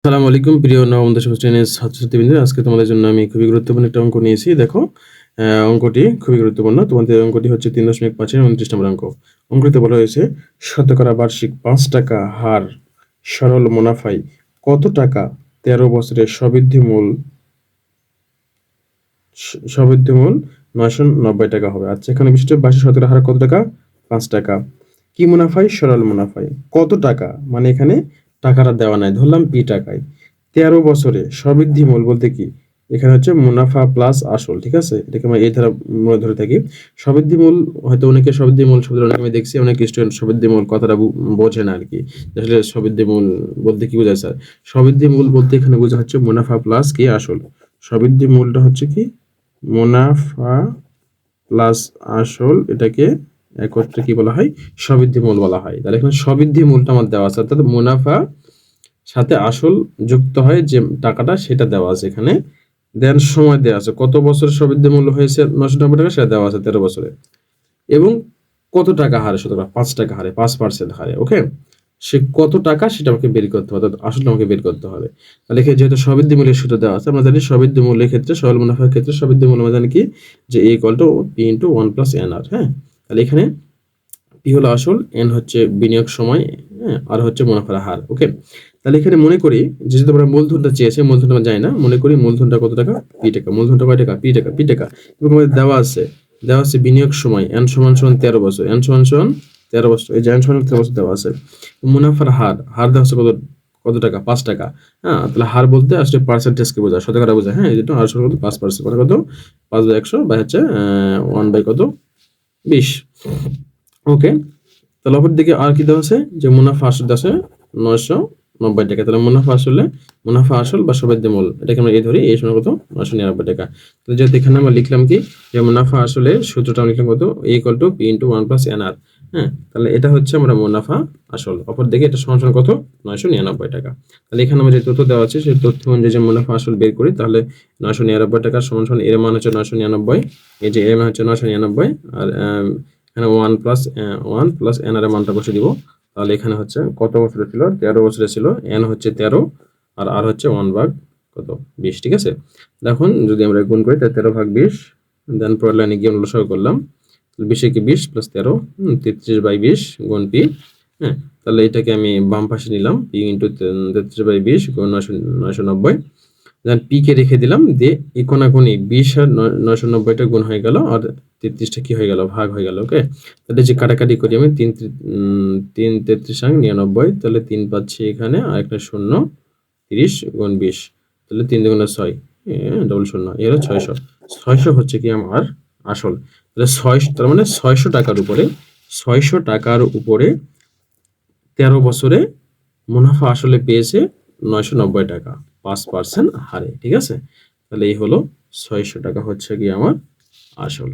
আসসালামু আলাইকুম প্রিয় নবম দশম শ্রেণীর ছাত্রছাত্রীবৃন্দ, আজকে তোমাদের জন্য আমি খুবই গুরুত্বপূর্ণ একটা অঙ্ক নিয়েছি। দেখো, অঙ্কটি খুবই গুরুত্বপূর্ণ। তোমাদের অঙ্কটি হচ্ছে 3.5-এর 29 নম্বর অঙ্ক। অঙ্কটিতে বলা হয়েছে শতকরা বার্ষিক ৫ টাকা হার সরল মুনাফায় কত টাকা ১৩ বছরে সবৃদ্ধিমূল ৯৯০ টাকা হবে। আচ্ছা, এখানে বিশিষ্ট বার্ষিক শতকরা হার কত টাকা? ৫ টাকা। কি মুনাফায়? সরল মুনাফায়। কত টাকা মানে এখানে টাকাটা দেওয়া নাই, ধরলাম পি টাকায়। ১৩ বছরে সবৃদ্ধিমূল বলতে কি? এখানে হচ্ছে মুনাফা প্লাস আসল, ঠিক আছে? এটাকে আমরা এই ধারা মনে ধরে থাকি। সবৃদ্ধিমূল হয়তো অনেকে সবৃদ্ধিমূল শব্দটা অনেক আমি দেখছি অনেক স্টুডেন্ট সবৃদ্ধিমূল কথাটা বোঝে না আরকি। আসলে সবৃদ্ধিমূল বলতে কি বোঝায় স্যার? সবৃদ্ধিমূল বলতে এখানে বোঝা হচ্ছে মুনাফা প্লাস কি আসল। সবৃদ্ধিমূলটা হচ্ছে কি? মুনাফা প্লাস আসল, এটাকে একত্রে কি বলা হয়? সবৃদ্ধিমূল বলা হয়। তাহলে এখানে সবৃদ্ধিমূলটা আমার দেওয়া আছে, অর্থাৎ মুনাফা সাথে আসল যুক্ত হয় যে টাকাটা সেটা দেওয়া আছে এখানে। দেন সময় দেওয়া আছে, কত বছরের সবৃদ্ধিমূল্য হয়েছে ৯৯০ টাকা সেটা দেওয়া আছে ১৩ বছরে। এবং কত টাকা হারে, শতকরা ৫ টাকা হারে, ৫% হারে। ওকে, সে কত টাকা সেটা আমাকে বের করতে হবে, অর্থাৎ আসলটা আমাকে বের করতে হবে। তাহলে এখানে যেহেতু সবৃদ্ধিমূল্যের সূত্র দেওয়া আছে, আমরা জানি সবৃদ্ধিমূল্যের ক্ষেত্রে, সরল মুনাফার ক্ষেত্রে সবৃদ্ধিমূল্য আমরা জানি কি, যে A = P × 1 + NR। হ্যাঁ, তাহলে এখানে P হলো আসল, N হচ্ছে বিনিয়োগ সময়, হ্যাঁ, আর হচ্ছে মুনাফার হার। ওকে, তাহলে এখানে মনে করি যেহেতু আমরা মূলধনটা চেয়েছে, মূলধনটা আমরা জানি না, মনে করি মূলধনটা কত টাকা? P টাকা। মূলধনটা কয় টাকা? P টাকা। এবং আমাদের দেওয়া আছে বিনিয়োগ সময় n = 13 বছর, n = 13 বছর, এই যে n = 13 বছর দেওয়া আছে। মুনাফার হার দেওয়া আছে কত টাকা? ৫ টাকা। হ্যাঁ, তাহলে হার বলতে আসলে পার্সেন্টেজকে বোঝায়, শতকরা বোঝায়। হ্যাঁ, এই যেটা হার কত? ৫%। মানে কত? ৫/১০০ বা হচ্ছে 1 কত? ২০। ওকে, তাহলে অপরদিকে আর কি দেওয়া আছে? যে মুনাফা আসল দেওয়া আছে ৯৯০ টাকা। তাহলে মুনাফা আসল বা সবৃদ্ধিমূল, এটাকে আমরা এই ধরি, এই সময় কত? ৯৯৯ টাকা। তাহলে যেহেতু এখানে আমরা লিখলাম কি, যে মুনাফা আসলে সূত্রটা আমরা লিখলাম কত? A = P × 1 + NR। হ্যাঁ, তাহলে এটা হচ্ছে আমরা মুনাফা আসল। অপরদিকে এটা সমান কত? ৯৯৯ টাকা। তাহলে এখানে আমরা যে তথ্য দেওয়া আছে সেই তথ্য অনুযায়ী যে মুনাফা আসল বের করি, তাহলে ৯৯৯ টাকা সমান এর মান হচ্ছে ৯৯৯, এই যে এর মান হচ্ছে ৯৯৯, আর এখানে 1 + NR এর মানটা বসে দিব। তাহলে এখানে হচ্ছে কত বছরে ছিল? ১৩ বছরে ছিল। n হচ্ছে ১৩ আর r হচ্ছে 1/20, ঠিক আছে? এখন যদি আমরা গুণ করি, তাহলে ১৩/২০, দেন পরের লাইনে গিয়ে আমরা লসাগু করলাম। ২০ × ২০ + ১৩, 33/20 গুণ p। হ্যাঁ, তাহলে এটাকে আমি বাম পাশে নিলাম, p × 33/20 গুণ ৯৯০। দেন p কে রেখে দিলাম, দিয়ে এই কোণাকুণি ২০ আর ৯৯০ টা গুণ হয়ে গেল, আর ৩৩ টা কি হয়ে গেল? ভাগ হয়ে গেল। ওকে, তাহলে যে কাটাকাটি করি আমি, ৩ ৩ × ৩ = ৯৯, তাহলে ৩ পাচ্ছি এখানে, আর একটা শূন্য, ৩০ গুণ ২০, তাহলে ৩ × ৬, ডবল শূন্য, এর ৬০০। ৬০০ হচ্ছে কি আমার আসল। তাহলে ৬০০, তার মানে ৬০০ টাকার উপরে, ৬০০ টাকার উপরে ১৩ বছরে মুনাফা আসলে পেয়েছে ৯৯০ টাকা ৫% হারে, ঠিক আছে? তাহলে এই হলো ৬০০ টাকা হচ্ছে গিয়ে আমার আসল।